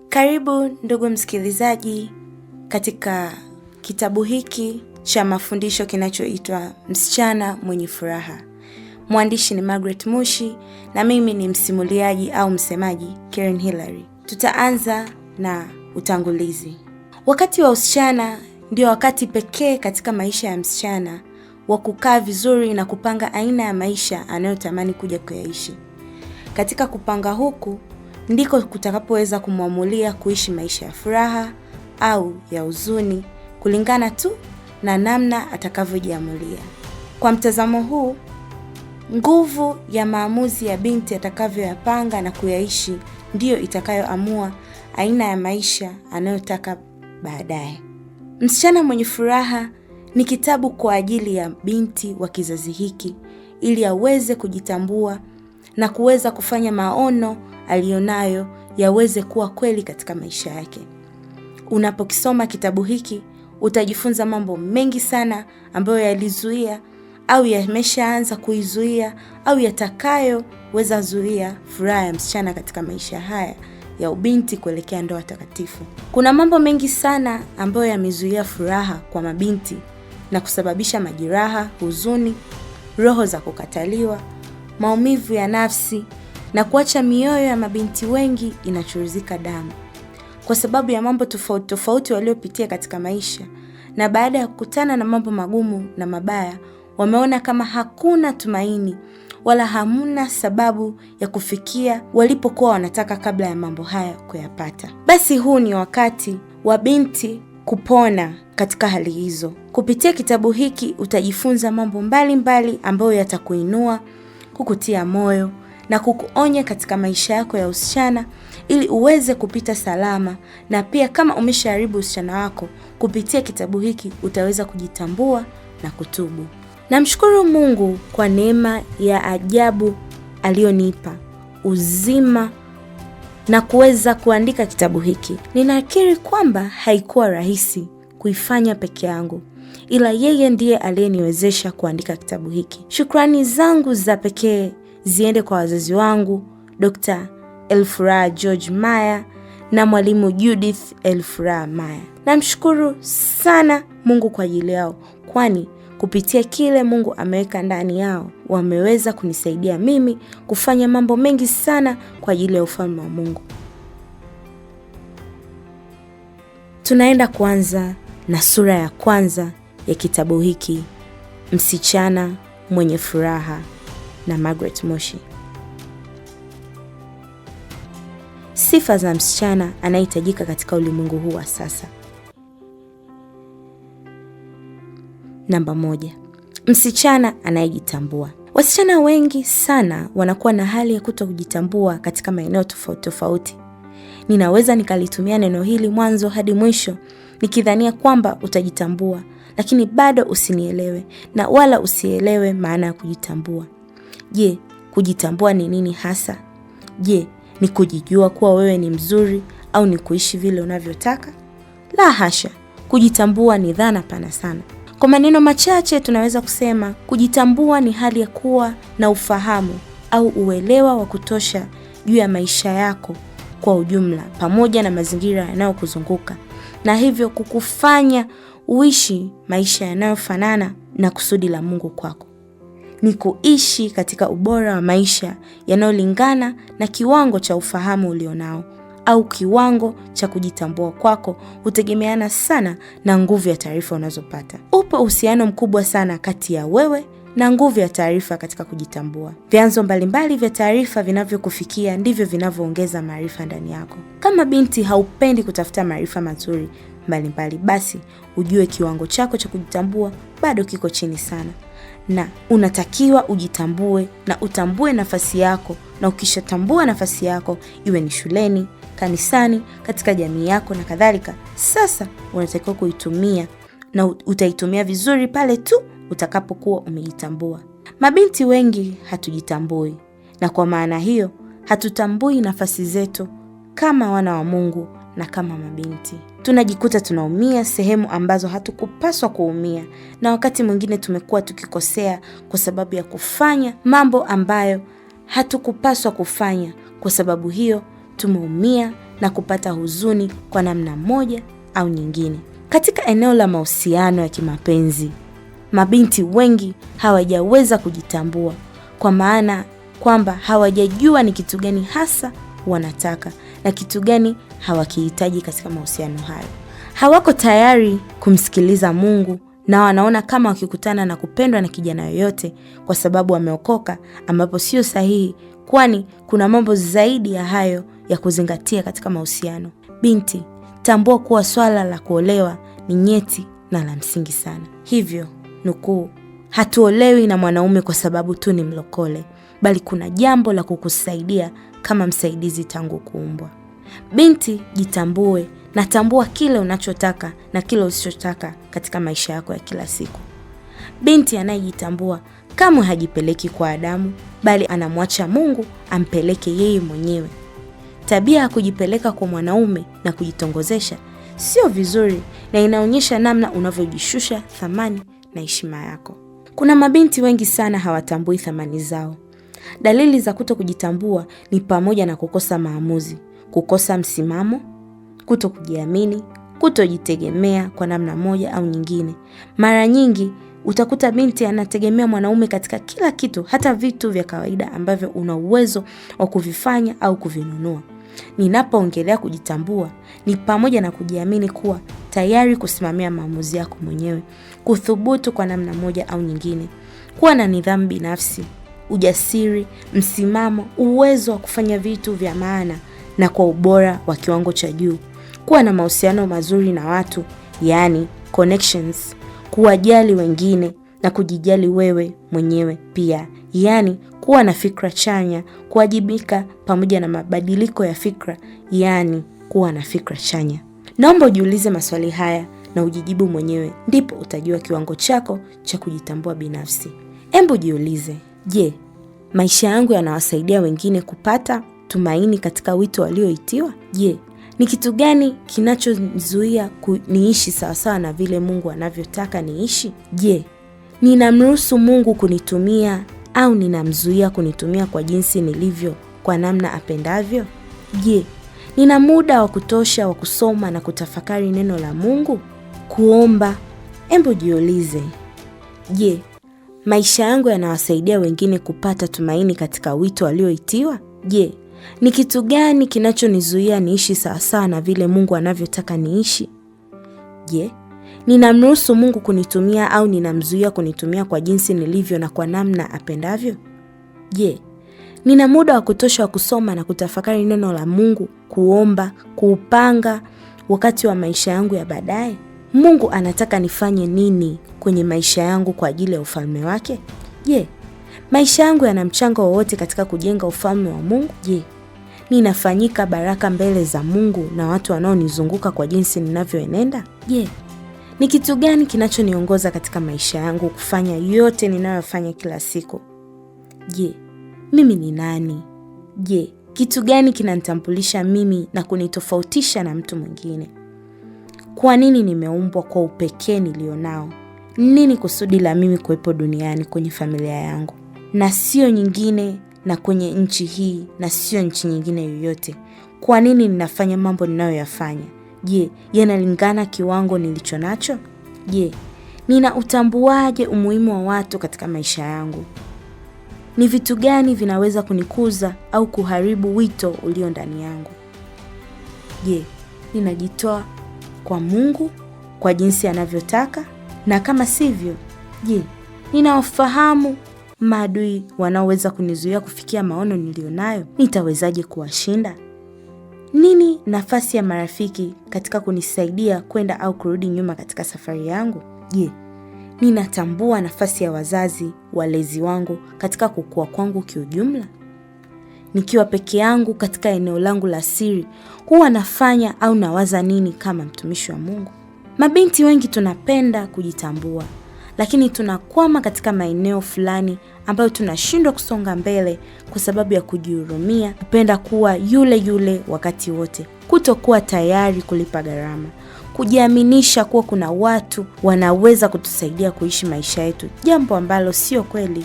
Karibu ndugu msikilizaji katika kitabu hiki cha mafundisho kinachoitwa Msichana Mwenye Furaha. Mwandishi ni Margaret Mushi na mimi ni msimuliaji au msemaji Karen Hillary. Tutaanza na utangulizi. Wakati wa usichana ndio wakati pekee katika maisha ya msichana wa kukaa vizuri na kupanga aina ya maisha anayotamani kuja kuyaishi. Katika kupanga huku ndiko kutakapoweza kumwamulia kuishi maisha ya furaha au ya huzuni kulingana tu na namna atakavyojiamulia. Kwa mtazamo huu, nguvu ya maamuzi ya binti atakavyoyapanga na kuyaishi ndiyo itakayoamua aina ya maisha anayotaka baadaye. Msichana Mwenye Furaha ni kitabu kwa ajili ya binti wa kizazi hiki ili aweze kujitambua na kuweza kufanya maono alionayo yaweze kuwa kweli katika maisha yake. Unapokisoma kitabu hiki utajifunza mambo mengi sana ambayo yalizuia au yameshaanza kuizuia au yatakayoweza zuia furaha ya msichana katika maisha haya ya ubinti kuelekea ndoa takatifu. Kuna mambo mengi sana ambayo yamezuia furaha kwa mabinti na kusababisha majeraha, huzuni, roho za kukataliwa, maumivu ya nafsi na kuacha mioyo ya mabinti wengi inachuruzika damu kwa sababu ya mambo tofauti waliopitia katika maisha, na baada ya kukutana na mambo magumu na mabaya wameona kama hakuna tumaini wala hamna sababu ya kufikia walipokuwa wanataka kabla ya mambo haya kuyapata. Basi huu ni wakati wa binti kupona katika hali hizo. Kupitia kitabu hiki utajifunza mambo mbalimbali ambayo yatakuinua, kukutia moyo na kukuonya katika maisha yako ya usichana ili uweze kupita salama, na pia kama umeshaharibu usichana wako, kupitia kitabu hiki utaweza kujitambua na kutubu. Namshukuru Mungu kwa neema ya ajabu alionipa, uzima na kuweza kuandika kitabu hiki. Ninakiri kwamba haikuwa rahisi kuifanya peke yangu, ila yeye ndiye aliyeniwezesha kuandika kitabu hiki. Shukrani zangu za pekee ziende kwa wazazi wangu, Dr. Elfuraha George Maya na mwalimu Judith Elfuraha Maya. Namshukuru sana Mungu kwa ajili yao, kwani kupitia kile Mungu ameweka ndani yao wameweza kunisaidia mimi kufanya mambo mengi sana kwa ajili ya ufalme wa Mungu. Tunaenda kuanza na sura ya kwanza ya kitabu hiki, Msichana Mwenye Furaha na Margaret Mushi. Sifa za msichana anayehitajika katika ulimwengu huu wa sasa. Namba 1, msichana anayejitambua. Wasichana wengi sana wanakuwa na hali ya kutokujitambua katika maeneo tofauti. Ninaweza nikalitumia neno hili mwanzo hadi mwisho nikidhania kwamba utajitambua, lakini bado usinielewe na wala usielewe maana ya kujitambua. Je, kujitambua ni nini hasa? Je, ni kujijua kuwa wewe ni mzuri au ni kuishi vile unavyotaka? La hasha, kujitambua ni dhana pana sana. Kwa maneno machache tunaweza kusema kujitambua ni hali ya kuwa na ufahamu au uelewa wa kutosha juu ya maisha yako kwa ujumla pamoja na mazingira yanayokuzunguka, na hivyo kukufanya uishi maisha yanayofanana na kusudi la Mungu kwako. Ni kuishi katika ubora wa maisha yanayolingana na kiwango cha ufahamu ulionao, au kiwango cha kujitambua kwako hutegemeana sana na nguvu ya taarifa unazopata. Upo uhusiano mkubwa sana kati ya wewe na nguvu ya taarifa katika kujitambua. Vyanzo mbalimbali vya taarifa vinavyokufikia ndivyo vinavyoongeza maarifa ndani yako. Kama binti haupendi kutafuta maarifa mazuri mbalimbali, basi ujue kiwango chako cha kujitambua bado kiko chini sana, na unatakiwa ujitambue na utambue nafasi yako, na ukishatambua nafasi yako, iwe ni shuleni, kanisani, katika jamii yako na kadhalika, sasa unatakiwa kuitumia, na utaitumia vizuri pale tu utakapokuwa umejitambua. Mabinti wengi hatujitambui, na kwa maana hiyo hatutambui nafasi zetu kama wana wa Mungu na kama mabinti. Tunajikuta tunaumia sehemu ambazo hatukupaswa kuumia, na wakati mwingine tumekuwa tukikosea kwa sababu ya kufanya mambo ambayo hatukupaswa kufanya. Kwa sababu hiyo tumeumia na kupata huzuni kwa namna moja au nyingine. Katika eneo la mahusiano ya kimapenzi, mabinti wengi hawajaweza kujitambua, kwa maana kwamba hawajajua ni kitu gani hasa wanataka na kitu gani hawakihitaji katika mahusiano hayo. Hawako tayari kumsikiliza Mungu na wanaona kama wakikutana na kupendwa na kijana yoyote kwa sababu wameokoka, ambapo sio sahihi, kwani kuna mambo zaidi ya hayo ya kuzingatia katika mahusiano. Binti, tambua kuwa swala la kuolewa ni nyeti na la msingi sana. Hivyo, nukuu, hatuolewi na mwanaume kwa sababu tu ni mlokole, bali kuna jambo la kukusaidia kama msaidizi tangu kuumbwa. Binti, jitambue na tambua kile unachotaka na kile usichotaka katika maisha yako ya kila siku. Binti anayejitambua kamwe hajipeleki kwa Adamu, bali anamwacha Mungu ampeleke yeye mwenyewe. Tabia ya kujipeleka kwa mwanaume na kujitongozesha sio vizuri na inaonyesha namna unavyojishusha thamani na heshima yako. Kuna mabinti wengi sana hawatambui thamani zao. Dalili za kutokujitambua ni pamoja na kukosa maamuzi, kukosa msimamo, kutokujiamini, kutojitegemea kwa namna moja au nyingine. Mara nyingi utakuta binti anategemea mwanaume katika kila kitu, hata vitu vya kawaida ambavyo una uwezo wa kuvifanya au kuvinunua. Ninapoongelea kujitambua ni pamoja na kujiamini, kuwa tayari kusimamia maamuzi yako mwenyewe, kuthubutu kwa namna moja au nyingine, kuwa na nidhamu binafsi, ujasiri, msimamo, uwezo wa kufanya vitu vya maana na kwa ubora wa kiwango cha juu, kuwa na mahusiano mazuri na watu, yani connections, kuwajali wengine na kujijali wewe mwenyewe pia, yani kuwa na fikra chanya, kuwajibika pamoja na mabadiliko ya fikra, yani kuwa na fikra chanya. Naomba ujiulize maswali haya na ujijibu mwenyewe, ndipo utajua kiwango chako cha kujitambua binafsi. Hebu jiulize, je, maisha yangu yanawasaidia wengine kupata tumaini katika wito walioitiwa? Je, ni kitu gani kinachonizuia niishi sawasawa na vile Mungu anavyotaka niishi? Je, ninamruhusu Mungu kunitumia au ninamzuia kunitumia kwa jinsi nilivyo kwa namna apendavyo? Je, nina muda wa kutosha wa kusoma na kutafakari neno la Mungu? Kuomba. Hebu jiulize, je, maisha yangu yanawasaidia wengine kupata tumaini katika wito walioitiwa? Je, ni kitu gani kinachonizuia niishi sawasawa na vile Mungu anavyotaka niishi? Je, ninamruhusu Mungu kunitumia au ninamzuia kunitumia kwa jinsi nilivyo na kwa namna apendavyo? Je, nina muda wa kutosha wa kusoma na kutafakari neno la Mungu, kuomba, kuupanga wakati wa maisha yangu ya baadaye? Mungu anataka nifanye nini kwenye maisha yangu kwa ajili ya ufalme wake? Je, maisha yangu yana mchango wowote katika kujenga ufalme wa Mungu? Je, ninafanyika baraka mbele za Mungu na watu wanaonizunguka kwa jinsi ninavyoenenda? Je, ni kitu gani kinachoniongoza katika maisha yangu kufanya yote ninayofanya kila siku? Je, mimi ni nani? Je, kitu gani kinanitambulisha mimi na kunitofautisha na mtu mwingine? Kwa nini nimeumbwa kwa upekee nilionao? Nini kusudi la mimi kuwepo duniani kwenye familia yangu na sio nyingine, na kwenye nchi hii na sio nchi nyingine yoyote? Kwa nini ninafanya mambo ninayoyafanya? Je, yanalingana kiwango nilicho nacho? Je, nina utambuaje umuhimu wa watu katika maisha yangu? Ni vitu gani vinaweza kunikuza au kuharibu wito ulio ndani yangu? Je, ninajitoa kwa Mungu kwa jinsi anavyotaka? Na kama sivyo, je, ninawafahamu maadui wanaoweza kunizuia kufikia maono nilionayo? Nitawezaje kuwashinda? Nini nafasi ya marafiki katika kunisaidia kwenda au kurudi nyuma katika safari yangu? Je, ninatambua nafasi ya wazazi, walezi wangu katika kukua kwangu kiujumla? Nikiwa peke yangu katika eneo langu la siri, huwa nafanya au nawaza nini kama mtumishi wa Mungu? Mabinti wengi tunapenda kujitambua, lakini tunakwama katika maeneo fulani ambayo tunashindwa kusonga mbele kwa sababu ya kujihurumia, kupenda kuwa yule yule wakati wote, kutokuwa tayari kulipa gharama, kujiaminisha kuwa kuna watu wanaweza kutusaidia kuishi maisha yetu, jambo ambalo sio kweli.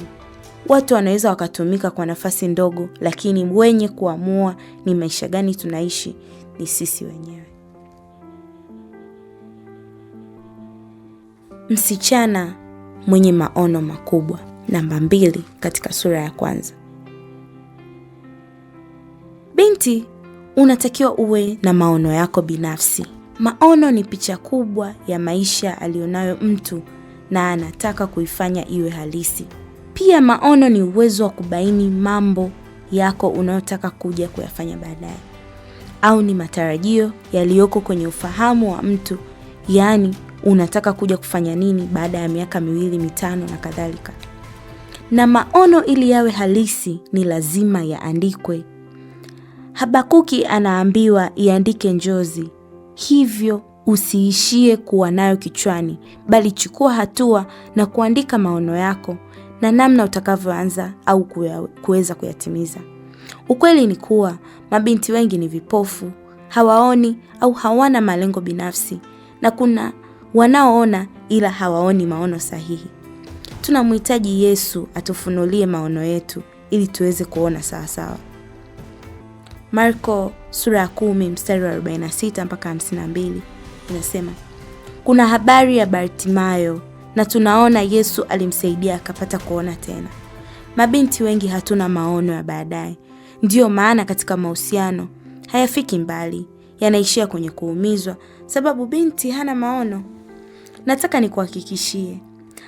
Watu wanaweza wakatumika kwa nafasi ndogo, lakini wenye kuamua ni maisha gani tunaishi ni sisi wenyewe. Msichana mwenye maono makubwa, namba 2 katika sura ya 1. Binti, unatakiwa uwe na maono yako binafsi. Maono ni picha kubwa ya maisha alionayo mtu na anataka kuifanya iwe halisi. Pia maono ni uwezo wa kubaini mambo yako unayotaka kuja kuyafanya baadaye, au ni matarajio yaliyoko kwenye ufahamu wa mtu, yaani unataka kuja kufanya nini baada ya miaka 2, 5 na kadhalika. Na maono ili yawe halisi ni lazima yaandikwe. Habakuki anaambiwa iandike njozi. Hivyo usiishie kuwa nayo kichwani, bali chukua hatua na kuandika maono yako na namna utakavyoanza au kuweza kuyatimiza. Ukweli ni kuwa mabinti wengi ni vipofu, hawaoni au hawana malengo binafsi, na kuna wanaoona ila hawaoni maono sahihi. Tunamhitaji Yesu atufunulie maono yetu ili tuweze kuona sawa sawa. Marko sura ya 10 mstari wa 46 mpaka 52 inasema, kuna habari ya Bartimayo na tunaona Yesu alimsaidia akapata kuona tena. Mabinti wengi hatuna maono ya baadaye. Ndiyo maana katika mahusiano hayafiki mbali, yanaishia kwenye kuumizwa sababu binti hana maono. Nataka nikuhakikishie,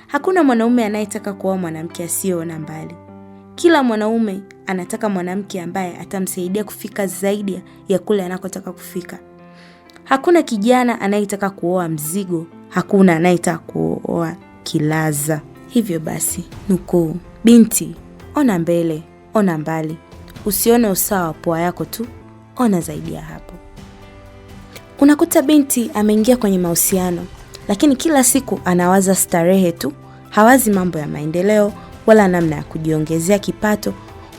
hakuna mwanaume anayetaka kuoa mwanamke asiyeona mbali. Kila mwanaume anataka mwanamke ambaye atamsaidia kufika zaidi ya kule anakotaka kufika. Hakuna kijana anayetaka kuoa mzigo, hakuna anayetaka kuoa kilaza. Hivyo basi, nukuu, binti, ona mbele, ona mbali. Usione usawa pua yako tu, ona zaidi ya hapo. Unakuta binti ameingia kwenye mahusiano, lakini kila siku anawaza starehe tu, hawazi mambo ya maendeleo wala namna ya kujiongezea kipato.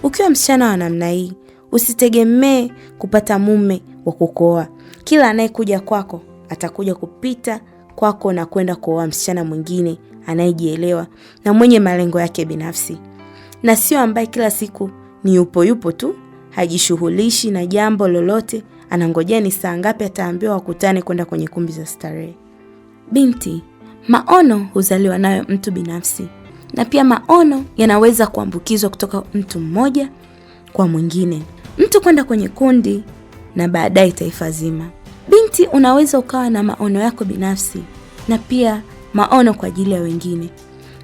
Ukiwa msichana wa namna hii, usitegemee kupata mume wa kukuoa. Kila anayekuja kwako atakuja kupita kwako na kwenda kuoa msichana mwingine anayejielewa na mwenye malengo yake binafsi, na sio ambaye kila siku ni yupo tu, hajishughulishi na jambo lolote, anangojea ni saa ngapi ataambiwa wakutane kwenda kwenye kumbi za starehe. Binti, maono huzaliwa nayo mtu binafsi, na pia maono yanaweza kuambukizwa kutoka mtu mmoja kwa mwingine, mtu kwenda kwenye kundi na baadaye taifa zima. Binti, unaweza ukawa na maono yako binafsi na pia maono kwa ajili ya wengine,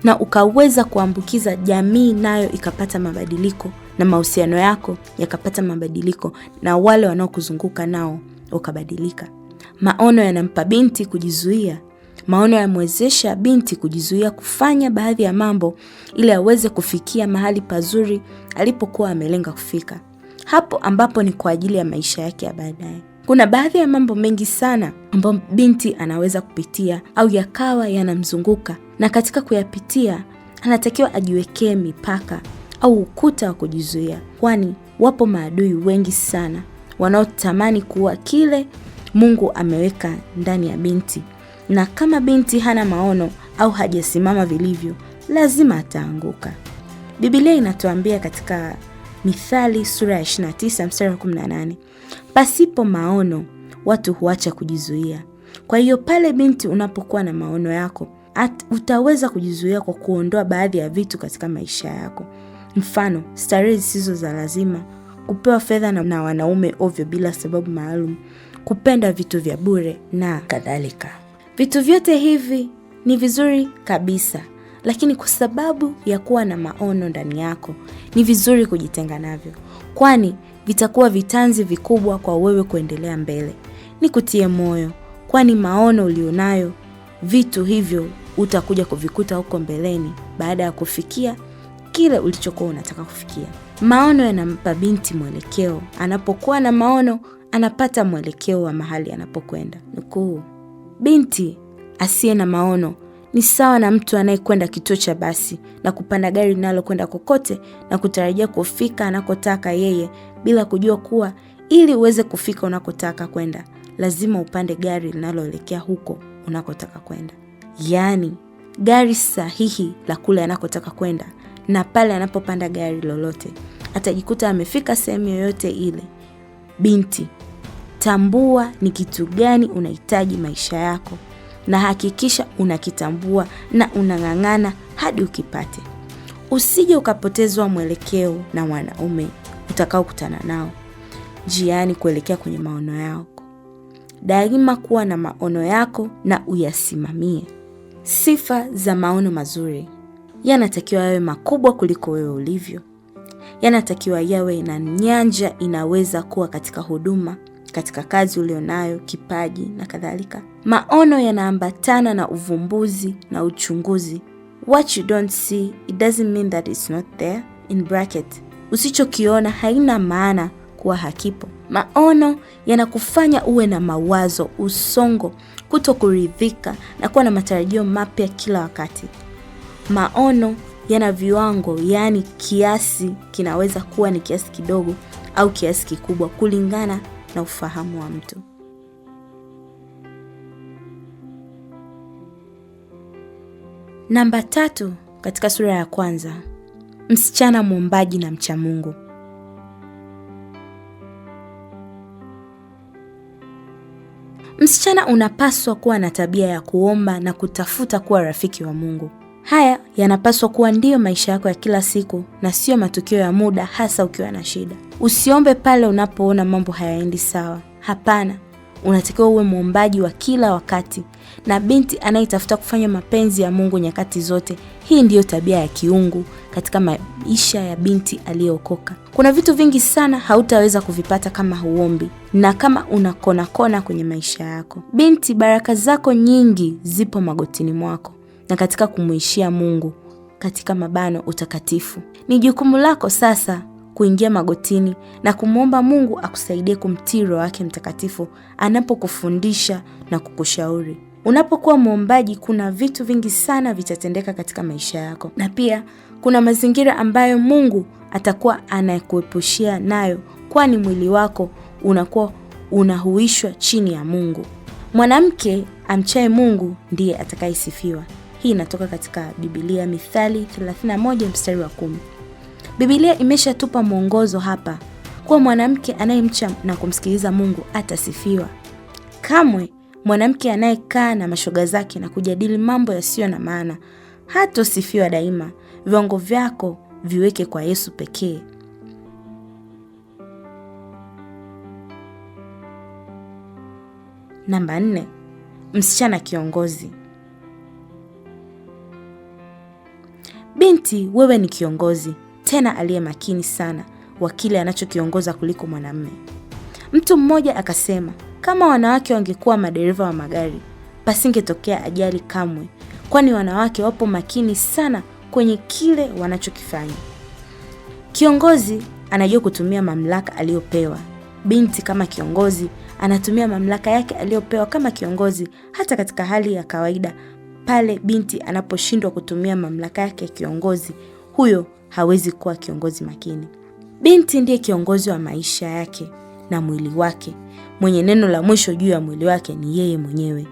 na ukaweza kuambukiza jamii nayo ikapata mabadiliko, na mahusiano yako yakapata mabadiliko, na wale wanaokuzunguka nao ukabadilika. Maono yanampa binti kujizuia. Maono yamwezesha binti kujizuia kufanya baadhi ya mambo ili aweze kufikia mahali pazuri alipokuwa amelenga kufika, hapo ambapo ni kwa ajili ya maisha yake ya baadaye. Kuna baadhi ya mambo mengi sana ambayo binti anaweza kupitia au yakawa yanamzunguka, na katika kuyapitia anatakiwa ajiwekee mipaka au ukuta wa kujizuia, kwani wapo maadui wengi sana wanaotamani kuwa kile Mungu ameweka ndani ya binti. Na kama binti hana maono au hajasimama vilivyo, lazima ataanguka. Biblia inatuambia katika Mithali sura ya 29 mstari wa 18, pasipo maono watu huacha kujizuia. Kwa hiyo pale binti unapokuwa na maono yako, utaweza kujizuia kwa kuondoa baadhi ya vitu katika maisha yako. Mfano, starehe zisizo za lazima, kupewa fedha na wanaume ovyo bila sababu maalum, kupenda vitu vya bure na kadhalika. Vitu vyote hivi ni vizuri kabisa, lakini kwa sababu ya kuwa na maono ndani yako, ni vizuri kujitenga navyo, kwani vitakuwa vitanzi vikubwa kwa wewe kuendelea mbele. Nikutie moyo, kwani maono ulionayo, vitu hivyo utakuja kuvikuta huko mbeleni baada ya kufikia kile ulichokuwa unataka kufikia. Maono yanampa binti mwelekeo. Anapokuwa na maono, anapata mwelekeo wa mahali anapokwenda. Nukuu, binti asiye na maono ni sawa na mtu anayekwenda kituo cha basi na kupanda gari linalokwenda kokote na kutarajia kufika anakotaka yeye, bila kujua kuwa ili uweze kufika unakotaka kwenda, lazima upande gari linaloelekea huko unakotaka kwenda. Yaani, gari sahihi la kule anakotaka kwenda, na pale anapopanda gari lolote, atajikuta amefika sehemu yoyote ile. Binti, Tambua ni kitu gani unahitaji maisha yako, na hakikisha unakitambua na unang'ang'ana hadi ukipate. Usije ukapotezwa mwelekeo na wanaume utakao kutana nao njiani kuelekea kwenye maono yako. Daima kuwa na maono yako na uyasimamie. Sifa za maono mazuri: yanatakiwa yawe makubwa kuliko wewe ulivyo. Yanatakiwa yawe na nyanja inaweza kuwa katika huduma, katika kazi ulionayo, kipaji na kadhalika. Maono yanaambatana na uvumbuzi na uchunguzi. What you don't see, it doesn't mean that it's not there. In bracket, usichokiona haina maana kuwa hakipo. Maono yanakufanya uwe na mawazo, usongo, kutokuridhika na kuwa na matarajio mapya kila wakati. Maono yana viwango, yani kiasi kinaweza kuwa ni kiasi kidogo au kiasi kikubwa kulingana na ufahamu wa mtu. Namba 3 katika sura ya 1, msichana mwombaji na mcha Mungu. Msichana unapaswa kuwa na tabia ya kuomba na kutafuta kuwa rafiki wa Mungu. Haya yanapaswa kuwa ndiyo maisha yako ya kila siku na sio matukio ya muda, hasa ukiwa na shida. Usiombe pale unapoona mambo hayaendi sawa. Hapana, unatakiwa uwe mwombaji wa kila wakati na binti anayetafuta kufanya mapenzi ya Mungu nyakati zote. Hii ndiyo tabia ya kiungu katika maisha ya binti aliyeokoka. Kuna vitu vingi sana hautaweza kuvipata kama huombi na kama unakona kona kwenye maisha yako. Binti, baraka zako nyingi zipo magotini mwako na katika kumuishia Mungu katika mabano utakatifu. Ni jukumu lako sasa kuingia magotini na kumwomba Mungu akusaidie kumtii Roho wake Mtakatifu anapokufundisha na kukushauri. Unapokuwa mwombaji, kuna vitu vingi sana vitatendeka katika maisha yako, na pia kuna mazingira ambayo Mungu atakuwa anakuepushia nayo, kwani mwili wako unakuwa unahuishwa chini ya Mungu. Mwanamke amchaye Mungu ndiye atakayesifiwa. Hii inatoka katika Biblia, Mithali 31 mstari wa 10. Biblia imeshatupa mwongozo hapa kwa mwanamke anayemcha na kumsikiliza Mungu atasifiwa. Kamwe mwanamke anayekaa na mashoga zake na kujadili mambo yasiyo na maana hatosifiwa daima. Viwango vyako viweke kwa Yesu pekee. Namba 4, msichana kiongozi. Binti, wewe ni kiongozi, tena aliye makini sana wa kile anachokiongoza kuliko mwanamume. Mtu mmoja akasema, kama wanawake wangekuwa madereva wa magari, pasingetokea ajali kamwe, kwani wanawake wapo makini sana kwenye kile wanachokifanya. Kiongozi anajua kutumia mamlaka aliyopewa. Binti kama kiongozi anatumia mamlaka yake aliyopewa kama kiongozi hata katika hali ya kawaida. Pale binti anaposhindwa kutumia mamlaka yake ya kiongozi, huyo hawezi kuwa kiongozi makini. Binti ndiye kiongozi wa maisha yake na mwili wake. Mwenye neno la mwisho juu ya mwili wake ni yeye mwenyewe.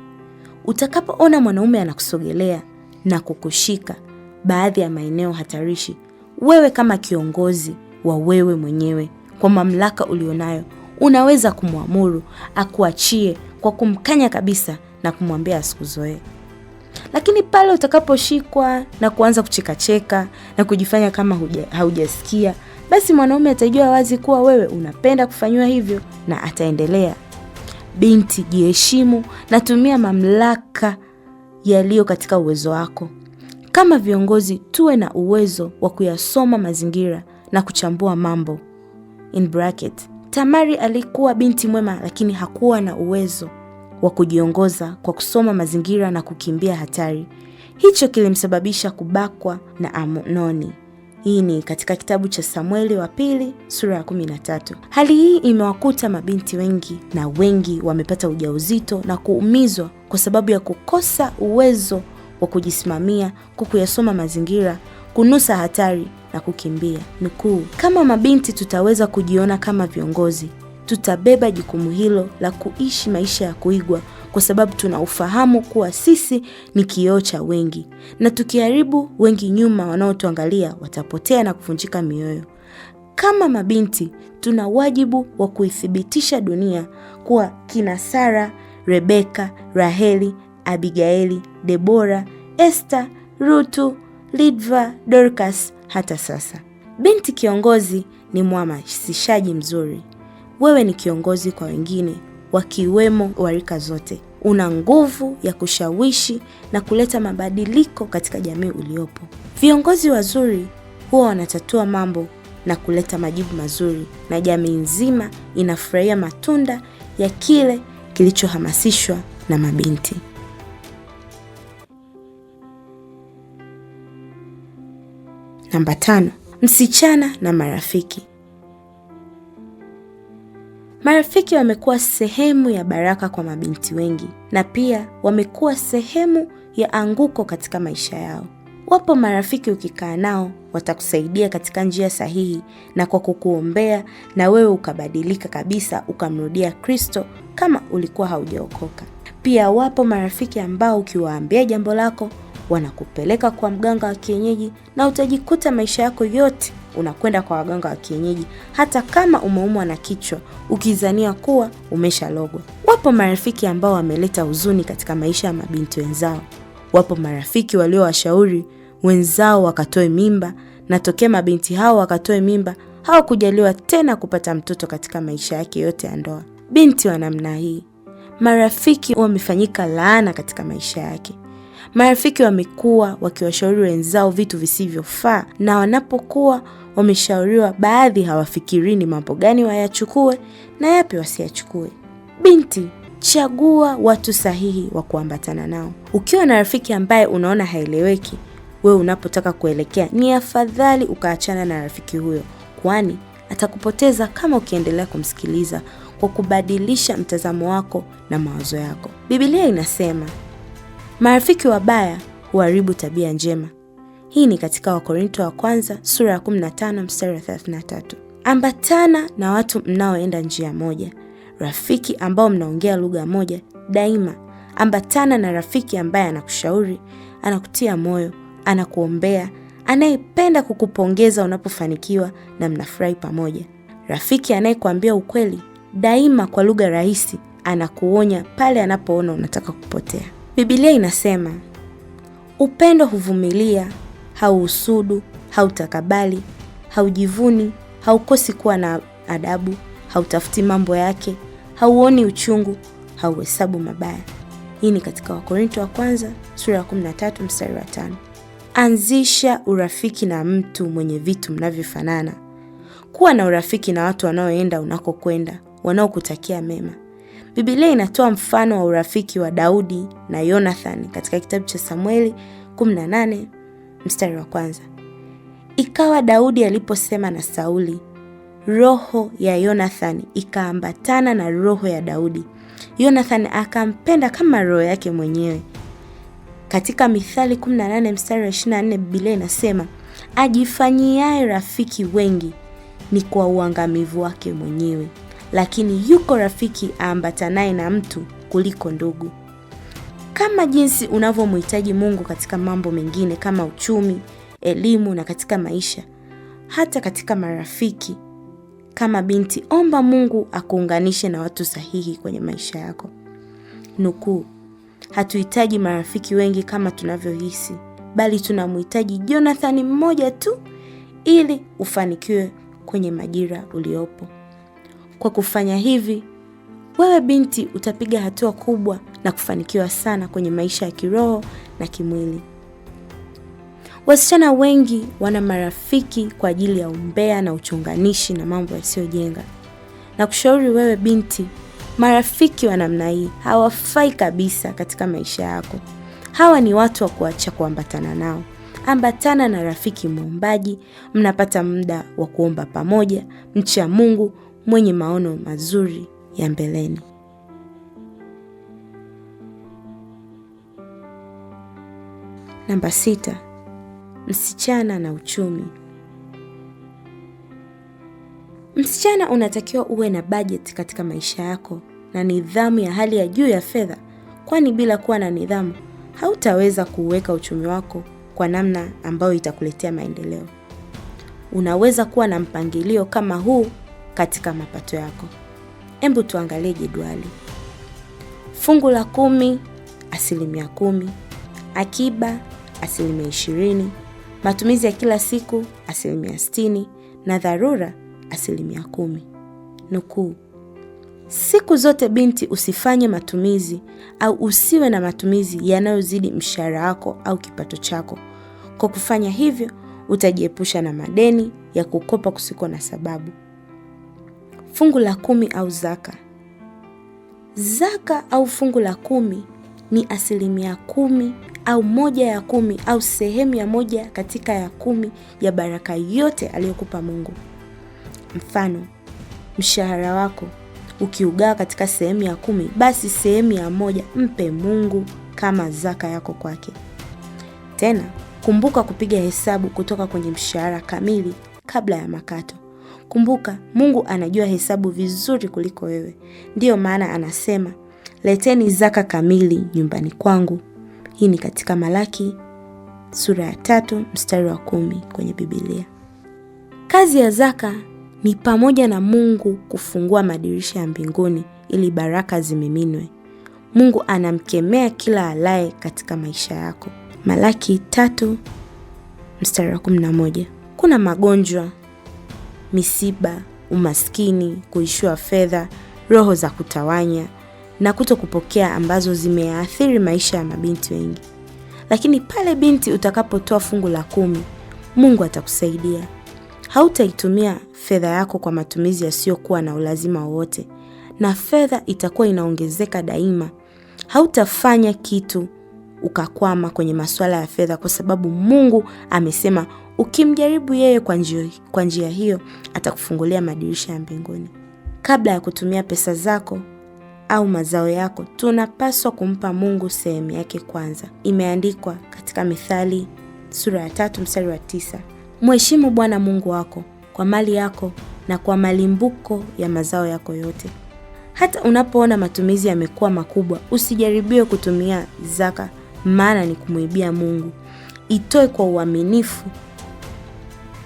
Utakapoona mwanaume anakusogelea na kukushika baadhi ya maeneo hatarishi, wewe kama kiongozi wa wewe mwenyewe, kwa mamlaka ulionayo, unaweza kumwamuru akuachie kwa kumkanya kabisa na kumwambia asikuzoee. Lakini pale utakaposhikwa na kuanza kuchekacheka na kujifanya kama haujasikia, basi mwanaume atajua wazi kuwa wewe unapenda kufanywa hivyo na ataendelea. Binti, jiheshimu na tumia mamlaka yaliyo katika uwezo wako. Kama viongozi, tuwe na uwezo wa kuyasoma mazingira na kuchambua mambo. In bracket, Tamari alikuwa binti mwema, lakini hakuwa na uwezo wa kujiongoza kwa kusoma mazingira na kukimbia hatari. Hicho kilimsababisha kubakwa na Amnoni. Hii ni katika kitabu cha Samueli wa pili sura ya 13. Hali hii imewakuta mabinti wengi, na wengi wamepata ujauzito na kuumizwa kwa sababu ya kukosa uwezo wa kujisimamia, kuyasoma mazingira, kunusa hatari na kukimbia. Nukuu, kama mabinti tutaweza kujiona kama viongozi, tutabeba jukumu hilo la kuishi maisha ya kuigwa, kwa sababu tunaufahamu kuwa sisi ni kioo cha wengi, na tukiharibu wengi nyuma wanaotuangalia watapotea na kuvunjika mioyo. kama mabinti tuna wajibu wa kuithibitisha dunia kuwa kina Sara, Rebeka, Raheli, Abigaili, Debora, Esther, Ruthu, Lidva, Dorcas hata sasa. Binti kiongozi ni mhamasishaji mzuri. Wewe ni kiongozi kwa wengine, wakiwemo wa rika zote. Una nguvu ya kushawishi na kuleta mabadiliko katika jamii uliopo. Viongozi wazuri huwa wanatatua mambo na kuleta majibu mazuri, na jamii nzima inafurahia matunda ya kile kilichohamasishwa na mabinti. Namba 5, msichana na marafiki. Marafiki wamekuwa sehemu ya baraka kwa mabinti wengi, na pia wamekuwa sehemu ya anguko katika maisha yao. Wapo marafiki ukikaa nao watakusaidia katika njia sahihi na kwa kukuombea na wewe ukabadilika kabisa, ukamrudia Kristo kama ulikuwa haujaokoka. Pia wapo marafiki ambao ukiwaambia jambo lako wanakupeleka kwa mganga wa kienyeji, na utajikuta maisha yako yote unakwenda kwa waganga wa kienyeji hata kama umeumwa na kichwa ukizania kuwa umeshalogwa. Wapo marafiki ambao wameleta huzuni katika maisha ya mabinti wenzao. Wapo marafiki waliowashauri wenzao wakatoe mimba, na tokea mabinti hao wakatoe mimba hawakujaliwa tena kupata mtoto katika maisha yake yote ya ndoa. Binti wa namna hii, marafiki wamefanyika laana katika maisha yake. Marafiki wamekuwa wakiwashauri wenzao vitu visivyofaa, na wanapokuwa wameshauriwa, baadhi hawafikirini mambo gani wayachukue na yapi wasiyachukue. Binti, chagua watu sahihi wa kuambatana nao. Ukiwa na rafiki ambaye unaona haeleweki wewe unapotaka kuelekea, ni afadhali ukaachana na rafiki huyo, kwani atakupoteza kama ukiendelea kumsikiliza kwa kubadilisha mtazamo wako na mawazo yako. Biblia inasema, marafiki wabaya huharibu tabia njema. Hii ni katika Wakorintho wa kwanza sura ya 15 mstari wa 33. Ambatana na watu mnaoenda njia moja, rafiki ambao mnaongea lugha moja daima. Ambatana na rafiki ambaye anakushauri, anakutia moyo, anakuombea, anayependa kukupongeza unapofanikiwa na mnafurahi pamoja. Rafiki anayekuambia ukweli daima kwa lugha rahisi, anakuonya pale anapoona unataka kupotea. Biblia inasema, upendo huvumilia, hauhusudu, hautakabali, haujivuni, haukosi kuwa na adabu, hautafuti mambo yake, hauoni uchungu, hauhesabu mabaya. Hii ni katika Wakorintho wa kwanza sura ya 13 mstari wa 5. Anzisha urafiki na mtu mwenye vitu mnavyofanana. Kuwa na urafiki na watu wanaoenda unakokwenda, wanaokutakia mema. Biblia inatoa mfano wa urafiki wa Daudi na Jonathan katika kitabu cha Samueli 18 mstari wa 1. Ikawa Daudi aliposema na Sauli, roho ya Jonathan ikaambatana na roho ya Daudi. Jonathan akampenda kama roho yake mwenyewe. Katika Mithali 18 mstari wa 24 Biblia inasema, ajifanyiaye rafiki wengi ni kwa uangamivu wake mwenyewe, lakini yuko rafiki aambatanaye na mtu kuliko ndugu. Kama jinsi unavyomhitaji Mungu katika mambo mengine kama uchumi, elimu na katika maisha, hata katika marafiki, kama binti, omba Mungu akuunganishe na watu sahihi kwenye maisha yako. Nukuu, hatuhitaji marafiki wengi kama tunavyohisi, bali tunamhitaji Jonathan mmoja tu ili ufanikiwe kwenye majira uliopo. Kwa kufanya hivi, wewe binti utapiga hatua kubwa na kufanikiwa sana kwenye maisha ya kiroho na kimwili. Wasichana wengi wana marafiki kwa ajili ya umbea na uchonganishi na mambo yasiyojenga. Na kushauri wewe binti, marafiki wa namna hii hawafai kabisa katika maisha yako. Hawa ni watu wa kuacha kuambatana nao. Ambatana na rafiki muombaji, mnapata muda wa kuomba pamoja, mcha Mungu, mwenye maono mazuri ya mbeleni. Namba 6, msichana na uchumi. Msichana, unatakiwa uwe na budget katika maisha yako na nidhamu ya hali ya juu ya fedha, kwani bila kuwa na nidhamu hautaweza kuweka uchumi wako kwa namna ambayo itakuletea maendeleo. unaweza kuwa na mpangilio kama huu katika mapato yako. Hebu tuangalie jedwali. Fungu la 10, 10%, akiba 20%, matumizi ya kila siku 60%, na dharura 10%. Nukuu: siku zote binti, usifanye matumizi au usiwe na matumizi yanayozidi mshahara wako au kipato chako. Kwa kufanya hivyo, utajiepusha na madeni ya kukopa kusiko na sababu. Fungu la 10 au zaka. Zaka au fungu la 10 ni 10% au 1/10 au sehemu ya 1 katika ya 10 ya baraka yote aliyokupa Mungu. Mfano, mshahara wako ukiugawa katika sehemu ya 10, basi sehemu ya 1 mpe Mungu kama zaka yako kwake. Tena, kumbuka kupiga hesabu kutoka kwenye mshahara kamili kabla ya makato. Kumbuka, Mungu anajua hesabu vizuri kuliko wewe. Ndiyo maana anasema, leteni zaka kamili nyumbani kwangu. Hii ni katika Malaki sura ya 3 mstari wa 10 kwenye Biblia. Kazi ya zaka ni pamoja na Mungu kufungua madirisha ya mbinguni ili baraka zimiminwe. Mungu anamkemea kila alaye katika maisha yako. Malaki 3 mstari wa 11. Kuna magonjwa, misiba, umaskini, kuishiwa fedha, roho za kutawanya na kutokupokea ambazo zimeathiri maisha ya mabinti wengi. Lakini pale binti utakapotoa fungu la 10, Mungu atakusaidia. Hautaitumia fedha yako kwa matumizi yasiyokuwa na ulazima wowote, na fedha itakuwa inaongezeka daima. Hautafanya kitu ukakwama kwenye masuala ya fedha, kwa sababu Mungu amesema ukimjaribu yeye kwa njia hiyo atakufungulia madirisha ya mbinguni. Kabla ya kutumia pesa zako au mazao yako, tunapaswa kumpa Mungu sehemu yake kwanza. Imeandikwa katika Mithali sura ya 3 mstari wa 9. Mheshimu Bwana Mungu wako kwa mali yako na kwa malimbuko ya mazao yako yote. Hata unapoona matumizi yamekuwa makubwa, usijaribiwe kutumia zaka, maana ni kumuibia Mungu. Itoe kwa uaminifu,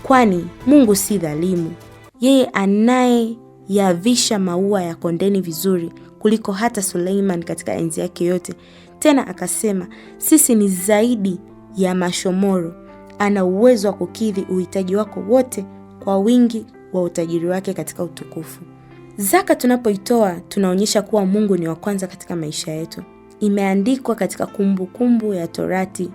kwani Mungu si dhalimu. Yeye anayeyavisha maua ya kondeni vizuri kuliko hata Suleiman katika enzi yake yote. Tena akasema, sisi ni zaidi ya mashomoro. Ana uwezo wa kukidhi uhitaji wako wote kwa wingi wa utajiri wake katika utukufu. Zaka tunapoitoa, tunaonyesha kuwa Mungu ni wa kwanza katika maisha yetu. Imeandikwa katika Kumbukumbu ya Torati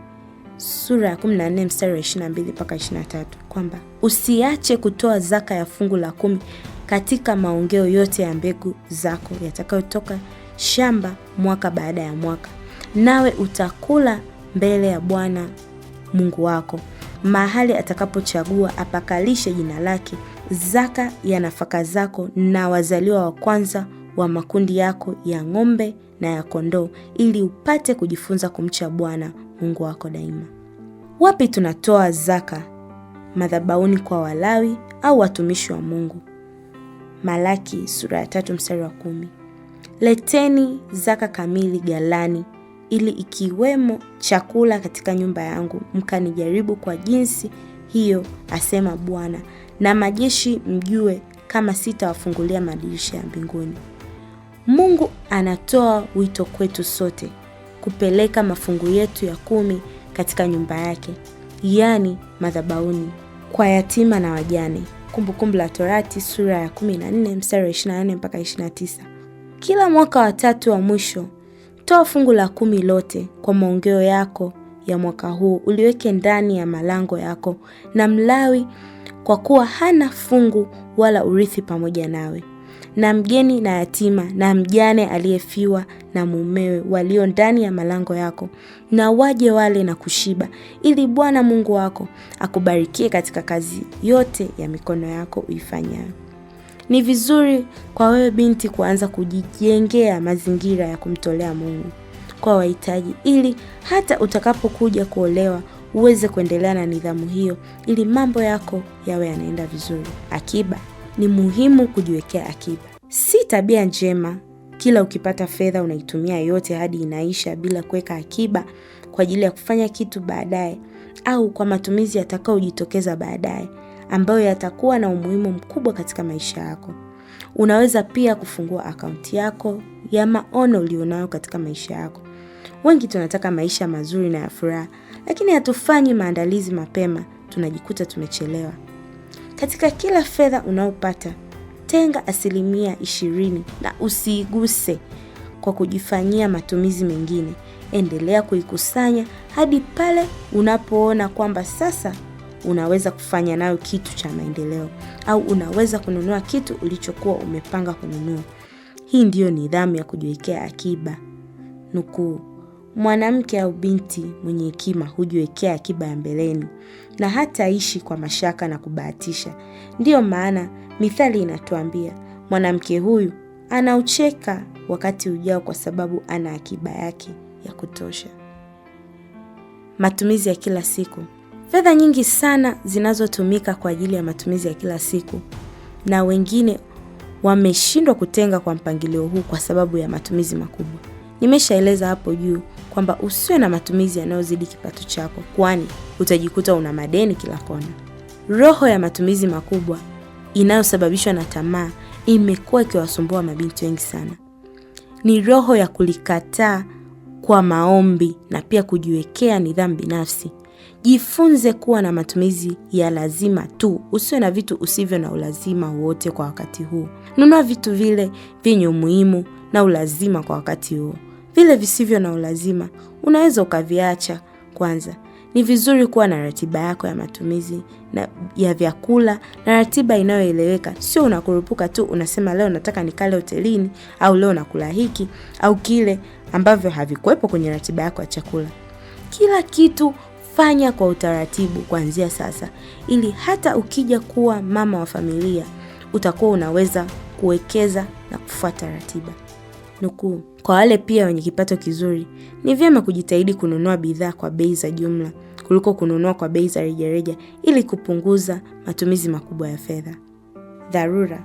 sura ya 14 mstari wa 22 mpaka 23 kwamba usiache kutoa zaka ya fungu la 10 katika maongeo yote ya mbegu zako yatakayotoka shamba mwaka baada ya mwaka. Nawe utakula mbele ya Bwana Mungu wako mahali atakapochagua apakalishe jina lake. Zaka ya nafaka zako na wazaliwa wa kwanza wa makundi yako ya ng'ombe na ya kondoo, ili upate kujifunza kumcha Bwana Mungu wako daima. Wapi tunatoa zaka? Madhabahuni kwa Walawi au watumishi wa Mungu. Malaki sura ya 3 mstari wa 10. Leteni zaka kamili ghalani, ili ikiwemo chakula katika nyumba yangu, mkanijaribu kwa jinsi hiyo, asema Bwana, na majeshi, mjue kama sitawafungulia madirisha ya mbinguni. Mungu anatoa wito kwetu sote kupeleka mafungu yetu ya 10 katika nyumba yake, yani madhabahuni, kwa yatima na wajane. Kumbukumbu la Torati sura ya 14 mstari wa 24 mpaka 29. Kila mwaka wa 3 wa mwisho, toa fungu la 10 lote kwa maongeo yako ya mwaka huu, uliweke ndani ya malango yako, na Mlawi kwa kuwa hana fungu wala urithi pamoja nawe, na mgeni na yatima na mjane aliyefiwa na mumewe walio ndani ya malango yako, na waje wale na kushiba, ili Bwana Mungu wako akubarikie katika kazi yote ya mikono yako uifanyayo. Ni vizuri kwa wewe binti kuanza kujijengea mazingira ya kumtolea Mungu kwa wahitaji, ili hata utakapokuja kuolewa uweze kuendelea na nidhamu hiyo, ili mambo yako yawe yanaenda vizuri. Akiba ni muhimu, kujiwekea akiba. Si tabia njema kila ukipata fedha unaitumia yote hadi inaisha bila kuweka akiba kwa ajili ya kufanya kitu baadaye au kwa matumizi yatakayojitokeza baadaye. ambayo yatakuwa na umuhimu mkubwa katika maisha yako. Unaweza pia kufungua akaunti yako ya maono ulionayo katika maisha yako. Wengi tunataka maisha mazuri na ya furaha, lakini hatufanyi maandalizi mapema, tunajikuta tumechelewa. Katika kila fedha unaopata, tenga 20% na usiiguse kwa kujifanyia matumizi mengine. Endelea kuikusanya hadi pale unapoona kwamba sasa unaweza kufanya nayo kitu cha maendeleo, au unaweza kununua kitu ulichokuwa umepanga kununua. Hii ndiyo nidhamu ya kujiwekea akiba. Nukuu, mwanamke au binti mwenye hekima hujiwekea akiba ya mbeleni na hataishi kwa mashaka na kubahatisha. Ndiyo maana mithali inatuambia mwanamke huyu anaucheka wakati ujao kwa sababu ana akiba yake ya kutosha. Matumizi ya kila siku. Fedha nyingi sana zinazotumika kwa ajili ya matumizi ya kila siku, na wengine wameshindwa kutenga kwa mpangilio huu kwa sababu ya matumizi makubwa. Nimeshaeleza hapo juu kwamba usiwe na matumizi yanayozidi kipato chako, kwani utajikuta una madeni kila kona. Roho ya matumizi makubwa inayosababishwa na tamaa imekuwa ikiwasumbua mabinti wengi sana. Ni roho ya kulikataa kwa maombi na pia kujiwekea nidhamu binafsi. Jifunze kuwa na matumizi ya lazima tu. Usiwe na vitu usivyo na ulazima wote kwa wakati huu. Nunua vitu vile vyenye umuhimu na ulazima kwa wakati huo. Vile visivyo na ulazima unaweza ukaviacha kwanza. Ni vizuri kuwa na ratiba yako ya matumizi na ya vyakula, na ratiba inayoeleweka. Sio unakurupuka tu unasema leo nataka nikale hotelini, au leo nakula hiki au kile ambavyo havikuwepo kwenye ratiba yako ya chakula. Kila kitu fanya kwa utaratibu kuanzia sasa, ili hata ukija kuwa mama wa familia utakuwa unaweza kuwekeza na kufuata ratiba. Nukuu, kwa wale pia wenye kipato kizuri, ni vyema kujitahidi kununua bidhaa kwa bei za jumla kuliko kununua kwa bei za rejareja ili kupunguza matumizi makubwa ya fedha. Dharura.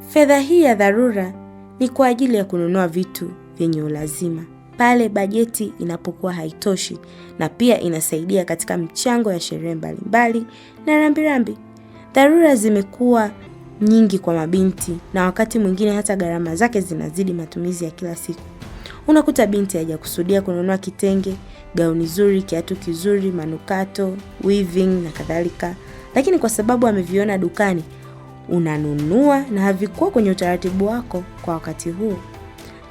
Fedha hii ya dharura ni kwa ajili ya kununua vitu vyenye ulazima pale bajeti inapokuwa haitoshi, na pia inasaidia katika mchango ya sherehe mbalimbali na rambirambi. Dharura zimekuwa nyingi kwa mabinti, na wakati mwingine hata gharama zake zinazidi matumizi ya kila siku. Unakuta binti hajakusudia kununua kitenge, gauni zuri, kiatu kizuri, manukato, weaving na kadhalika, lakini kwa sababu ameviona dukani unanunua na havikuwa kwenye utaratibu wako kwa wakati huu.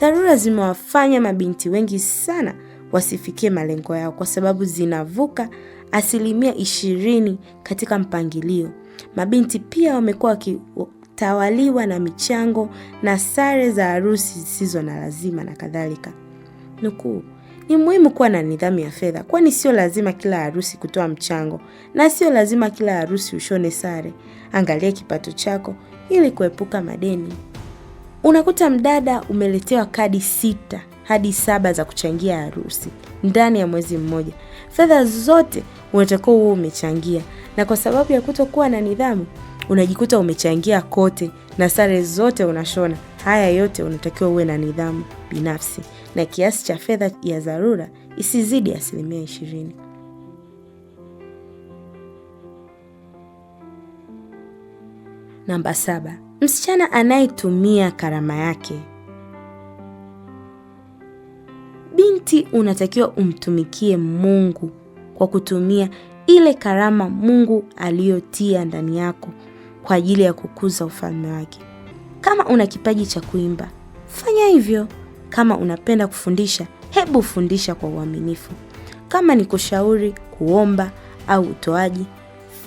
Dharura zimewafanya mabinti wengi sana wasifikie malengo yao kwa sababu zinavuka 20% katika mpangilio. Mabinti pia wamekuwa wakitawaliwa na michango na sare za harusi zisizo na lazima na kadhalika. Nukuu, ni muhimu kuwa na nidhamu ya fedha, kwani sio lazima kila harusi kutoa mchango na sio lazima kila harusi ushone sare. Angalia kipato chako ili kuepuka madeni. Unakuta mdada umeletewa kadi 6 hadi 7 za kuchangia harusi ndani ya mwezi mmoja. Fedha zote unatakiwa uwe umechangia, na kwa sababu ya kutokuwa na nidhamu unajikuta umechangia kote na sare zote unashona. Haya yote unatakiwa uwe na nidhamu binafsi, na kiasi cha fedha ya dharura isizidi 20%. Namba 7. Msichana anayetumia karama yake. Binti, unatakiwa umtumikie Mungu kwa kutumia ile karama Mungu aliyotia ndani yako kwa ajili ya kukuza ufalme wake. Kama una kipaji cha kuimba, fanya hivyo. Kama unapenda kufundisha, hebu fundisha kwa uaminifu. Kama ni kushauri, kuomba au utoaji,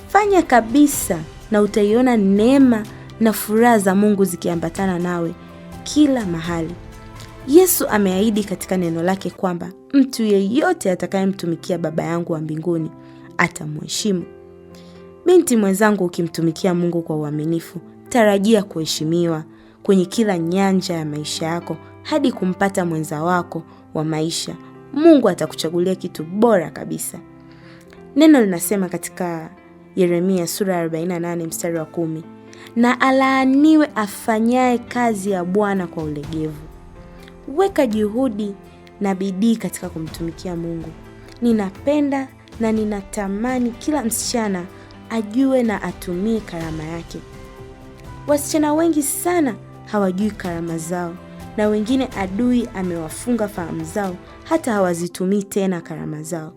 fanya kabisa, na utaiona neema na furaha za Mungu zikiambatana nawe kila mahali. Yesu ameahidi katika neno lake kwamba mtu yeyote atakayemtumikia Baba yangu wa mbinguni atamheshimu. Binti mwenzangu, ukimtumikia Mungu kwa uaminifu, tarajia kuheshimiwa kwenye kila nyanja ya maisha yako hadi kumpata mwenza wako wa maisha. Mungu atakuchagulia kitu bora kabisa. Neno linasema katika Yeremia sura 48 mstari wa 10, na alaaniwe afanyaye kazi ya Bwana kwa ulegevu. Weka juhudi na bidii katika kumtumikia Mungu. Ninapenda na ninatamani kila msichana ajue na atumie karama yake. Wasichana wengi sana hawajui karama zao, na wengine adui amewafunga fahamu zao, hata hawazitumii tena karama zao.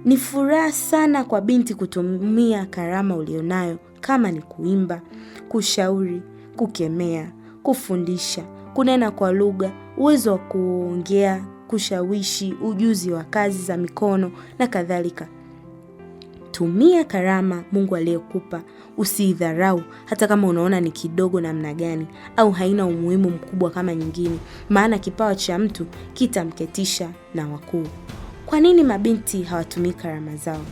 Ni furaha sana kwa binti kutumia karama ulionayo, kama ni kuimba, kushauri, kukemea, kufundisha, kunena kwa lugha, uwezo wa kuongea, kushawishi, ujuzi wa kazi za mikono na kadhalika. Tumia karama Mungu aliyekupa, usiidharau hata kama unaona ni kidogo namna gani au haina umuhimu mkubwa kama nyingine, maana kipawa cha mtu kitamketisha na wakuu. Kwa nini mabinti hawatumii karama zao?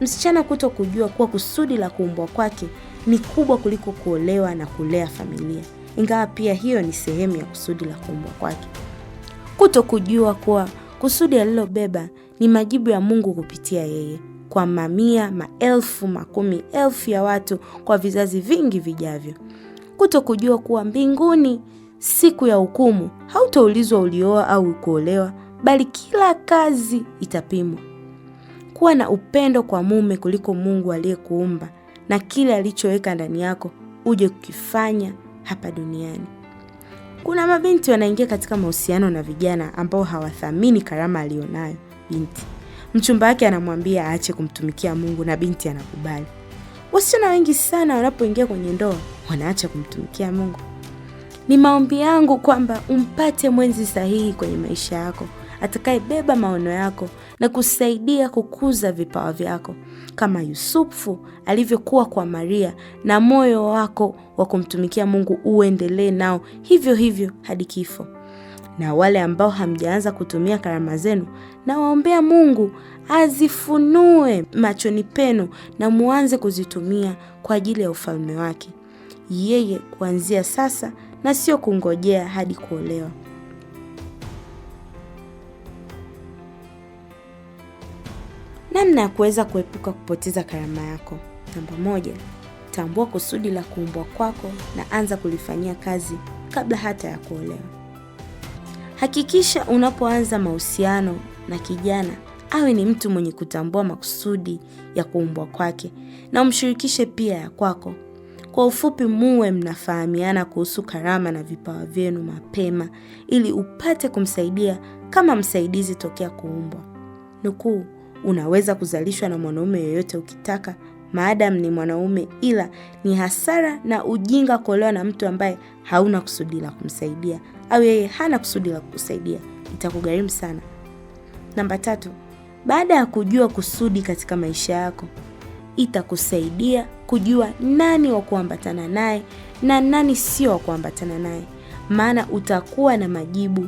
Msichana kutokujua kuwa kusudi la kuumbwa kwake ni kubwa kuliko kuolewa na kulea familia, ingawa pia hiyo ni sehemu ya kusudi la kuumbwa kwake. Kutokujua kuwa kusudi alilobeba ni majibu ya Mungu kupitia yeye kwa mamia, maelfu, makumi elfu ya watu kwa vizazi vingi vijavyo. Kutokujua kuwa mbinguni siku ya hukumu hautaulizwa ulioa au kuolewa, bali kila kazi itapimwa. Kuwa na upendo kwa mume kuliko Mungu aliyekuumba na kile alichoweka ndani yako uje kukifanya hapa duniani. Kuna mabinti wanaingia katika mahusiano na vijana ambao hawathamini karama alionayo binti. Mchumba wake anamwambia aache kumtumikia Mungu na binti anakubali. Wasichana wengi sana wanapoingia kwenye ndoa wanaacha kumtumikia Mungu. Ni maombi yangu kwamba umpate mwenzi sahihi kwenye maisha yako, atakayebeba maono yako na kusaidia kukuza vipawa vyako, kama Yusufu alivyokuwa kwa Maria, na moyo wako wa kumtumikia Mungu uendelee nao hivyo hivyo hadi kifo. Na wale ambao hamjaanza kutumia karama zenu, na waombea Mungu azifunue machoni penu na muanze kuzitumia kwa ajili ya ufalme wake yeye kuanzia sasa, na sio kungojea hadi kuolewa. Namna ya kuweza kuepuka kupoteza karama yako. Namba 1, tambua kusudi la kuumbwa kwako na anza kulifanyia kazi kabla hata ya kuolewa. Hakikisha unapoanza mahusiano na kijana awe ni mtu mwenye kutambua makusudi ya kuumbwa kwake, na umshirikishe pia ya kwako. Kwa ufupi, muwe mnafahamiana kuhusu karama na vipawa vyenu mapema ili upate kumsaidia kama msaidizi tokea kuumbwa. Nukuu, unaweza kuzalishwa na mwanaume yoyote ukitaka, maadam ni mwanaume, ila ni hasara na ujinga kuolewa na mtu ambaye hauna kusudi la kumsaidia au yeye hana kusudi la kukusaidia. Itakugharimu sana. Namba 3, baada ya kujua kusudi katika maisha yako, itakusaidia kujua nani wa kuambatana naye na nani sio wa kuambatana naye, maana utakuwa na majibu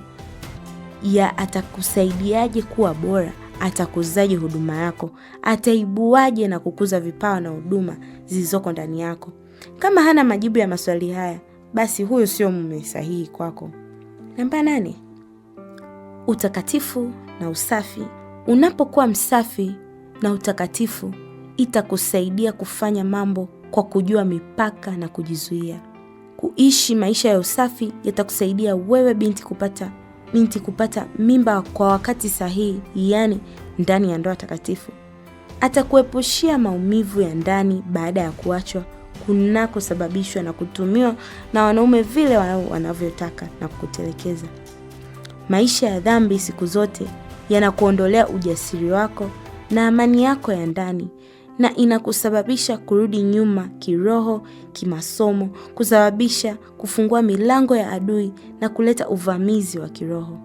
ya atakusaidiaje kuwa bora, atakuzaje huduma yako, ataibuaje na kukuza vipawa na huduma zilizoko ndani yako. Kama hana majibu ya maswali haya, basi huyo sio mume sahihi kwako. Namba 8, utakatifu na usafi. Unapokuwa msafi na utakatifu, itakusaidia kufanya mambo kwa kujua mipaka na kujizuia. Kuishi maisha ya usafi yatakusaidia wewe binti kupata mimba kwa wakati sahihi, yani ndani ya ndoa takatifu. Atakuepushia maumivu ya ndani baada ya kuachwa kunakosababishwa na kutumiwa na wanaume vile wanavyotaka na kukutelekeza. Maisha ya dhambi siku zote yanakuondolea ujasiri wako na amani yako ya ndani, na inakusababisha kurudi nyuma kiroho, kimasomo, kusababisha kufungua milango ya adui na kuleta uvamizi wa kiroho.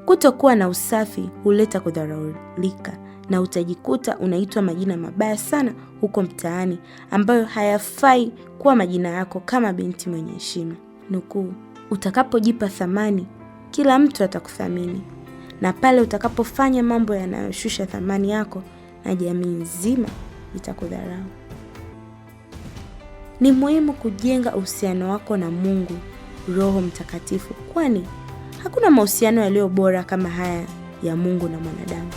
Kutokuwa na usafi huleta kudharaulika, na utajikuta unaitwa majina mabaya sana huko mtaani ambayo hayafai kuwa majina yako kama binti mwenye heshima. Nukuu, utakapojipa thamani, kila mtu atakuthamini, na pale utakapofanya mambo yanayoshusha thamani yako, na jamii nzima itakudharau. Ni muhimu kujenga uhusiano wako na Mungu, Roho Mtakatifu, kwani hakuna mahusiano yaliyo bora kama haya ya Mungu na mwanadamu.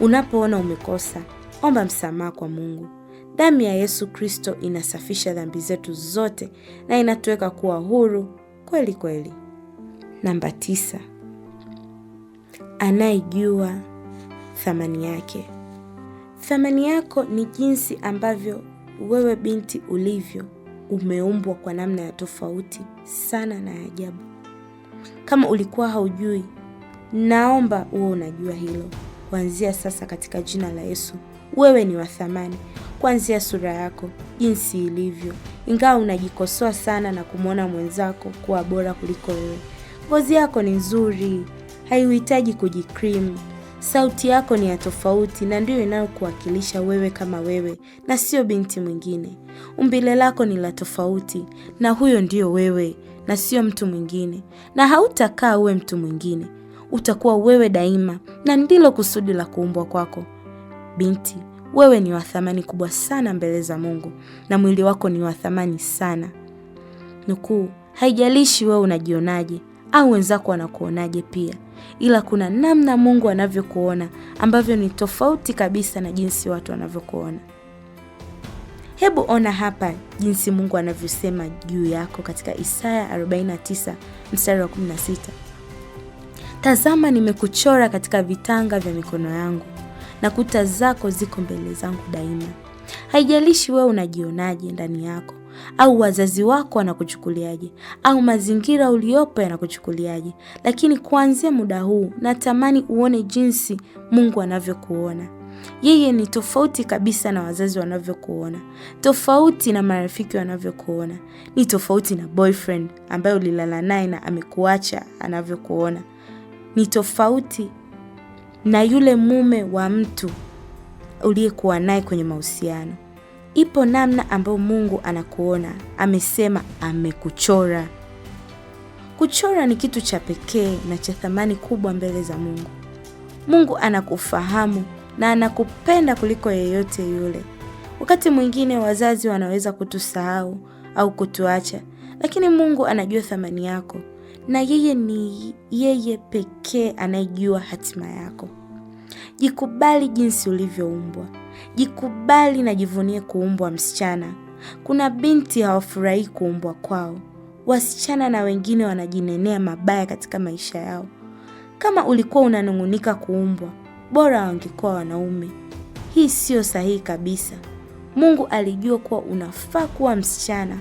Unapoona umekosa, omba msamaha kwa Mungu. Damu ya Yesu Kristo inasafisha dhambi zetu zote na inatuweka kuwa huru kweli kweli. Namba 9, anayejua thamani yake. Thamani yako ni jinsi ambavyo wewe binti ulivyo. Umeumbwa kwa namna ya tofauti sana na ajabu. Kama ulikuwa haujui, naomba uwe unajua hilo. Kuanzia sasa katika jina la Yesu, wewe ni wa thamani. Kuanzia sura yako, jinsi ilivyo. Ingawa unajikosoa sana na kumwona mwenzako kuwa bora kuliko wewe. Ngozi yako ni nzuri, haihuitaji kujicream. Sauti yako ni ya tofauti na ndio inayokuwakilisha wewe kama wewe na sio binti mwingine. Umbile lako ni la tofauti na huyo ndio wewe na sio mtu mwingine. Na hautakaa uwe mtu mwingine. Utakuwa wewe daima na ndilo kusudi la kuumbwa kwako. Binti, wewe ni wa thamani kubwa sana mbele za Mungu na mwili wako ni wa thamani sana. Nukuu, haijalishi wewe unajionaje au wenzako wanakuonaje pia. Ila kuna namna Mungu anavyokuona ambavyo ni tofauti kabisa na jinsi watu wanavyokuona. Hebu ona hapa jinsi Mungu anavyosema juu yako katika Isaya 49 mstari wa 16. Tazama, nimekuchora katika vitanga vya mikono yangu na kuta zako ziko mbele zangu daima. Haijalishi wewe unajionaje ndani yako au wazazi wako wanakuchukuliaje au mazingira uliopo yanakuchukuliaje, lakini kuanzia muda huu natamani uone jinsi Mungu anavyokuona. Yeye ni tofauti kabisa na wazazi wanavyokuona, tofauti na marafiki wanavyokuona, ni tofauti na boyfriend ambaye ulilala naye na amekuacha anavyokuona, ni tofauti na yule mume wa mtu uliyekuwa naye kwenye mahusiano. Ipo namna ambayo Mungu anakuona, amesema amekuchora. Kuchora ni kitu cha pekee na cha thamani kubwa mbele za Mungu. Mungu anakufahamu na anakupenda kuliko yeyote yule. Wakati mwingine wazazi wanaweza kutusahau au kutuacha, lakini Mungu anajua thamani yako na yeye ni yeye pekee anayejua hatima yako. Jikubali jinsi ulivyoumbwa. Jikubali na jivunie kuumbwa msichana. Kuna binti hawafurahi kuumbwa kwao. Wasichana na wengine wanajinenea mabaya katika maisha yao. Kama ulikuwa unanungunika kuumbwa, bora wangekuwa wanaume. Hii sio sahihi kabisa. Mungu alijua kuwa unafaa kuwa msichana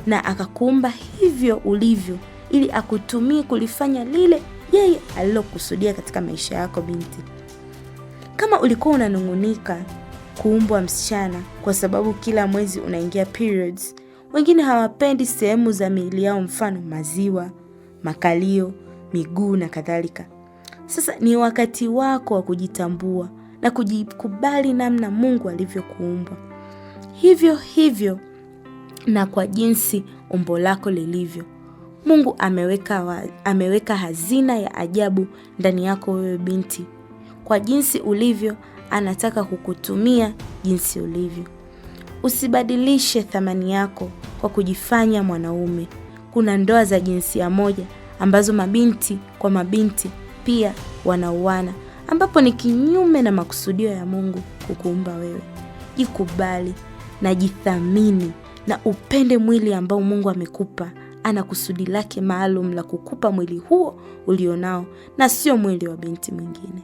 na akakuumba hivyo ulivyo ili akutumie kulifanya lile yeye alilokusudia katika maisha yako binti. Kama ulikuwa unanungunika kuumbwa msichana kwa sababu kila mwezi unaingia periods, wengine hawapendi sehemu za miili yao, mfano maziwa, makalio, miguu na kadhalika. Sasa ni wakati wako wa kujitambua na kujikubali namna Mungu alivyokuumba. Hivyo na kwa jinsi umbo lako lilivyo. Mungu ameweka hazina ya ajabu ndani yako wewe binti. Kwa jinsi ulivyo, anataka kukutumia jinsi ulivyo. Usibadilishe thamani yako kwa kujifanya mwanaume. Kuna ndoa za jinsia moja ambazo mabinti kwa mabinti pia wanauana, ambapo ni kinyume na makusudio ya Mungu kukuumba wewe. Jikubali na jithamini na upende mwili ambao Mungu amekupa. Ana kusudi lake maalum la kukupa mwili huo ulionao na sio mwili wa binti mwingine.